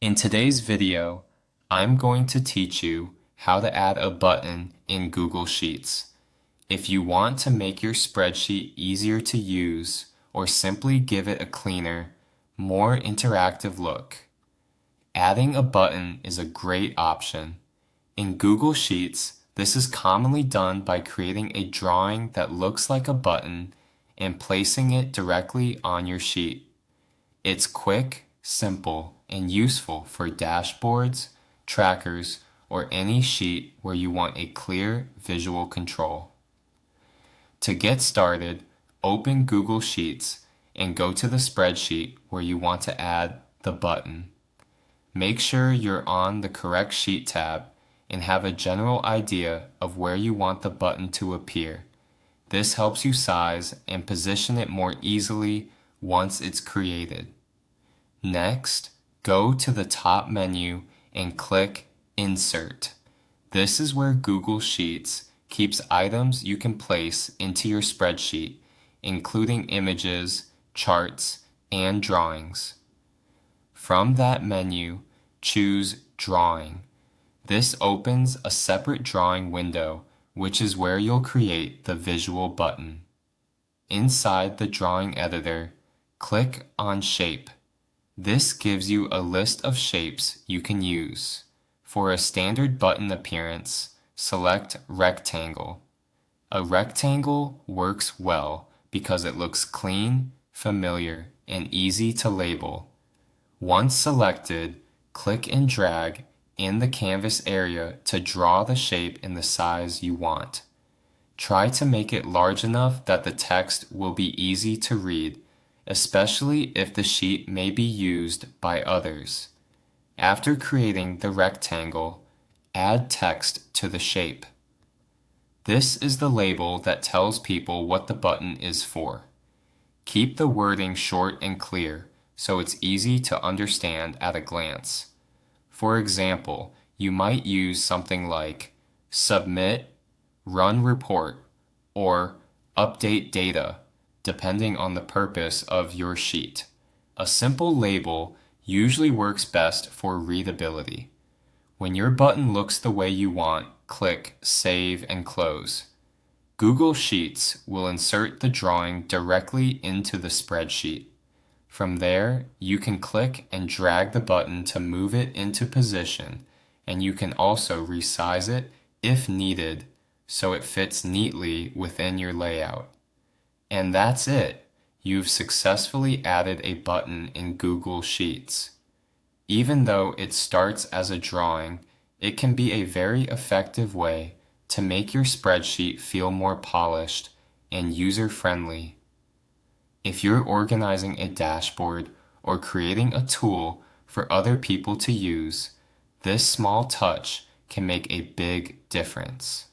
In today's video, I'm going to teach you how to add a button in Google Sheets. If you want to make your spreadsheet easier to use or simply give it a cleaner, more interactive look, adding a button is a great option. In Google Sheets, this is commonly done by creating a drawing that looks like a button and placing it directly on your sheet. It's quick, simple, and useful for dashboards, trackers, or any sheet where you want a clear visual control. To get started, open Google Sheets and go to the spreadsheet where you want to add the button. Make sure you're on the correct sheet tab and have a general idea of where you want the button to appear. This helps you size and position it more easily once it's created. Next, go to the top menu and click Insert. This is where Google Sheets keeps items you can place into your spreadsheet, including images, charts, and drawings. From that menu, choose Drawing. This opens a separate drawing window, which is where you'll create the visual button. Inside the drawing editor, click on Shape. This gives you a list of shapes you can use. For a standard button appearance, select Rectangle. A rectangle works well because it looks clean, familiar, and easy to label. Once selected, click and drag in the canvas area to draw the shape in the size you want. Try to make it large enough that the text will be easy to read, especially if the sheet may be used by others. After creating the rectangle, add text to the shape. This is the label that tells people what the button is for. Keep the wording short and clear so it's easy to understand at a glance. For example, you might use something like Submit, Run Report, or Update Data, depending on the purpose of your sheet. A simple label usually works best for readability. When your button looks the way you want, click Save and Close. Google Sheets will insert the drawing directly into the spreadsheet. From there, you can click and drag the button to move it into position, and you can also resize it if needed so it fits neatly within your layout. And that's it. You've successfully added a button in Google Sheets. Even though it starts as a drawing, it can be a very effective way to make your spreadsheet feel more polished and user-friendly. If you're organizing a dashboard or creating a tool for other people to use, this small touch can make a big difference.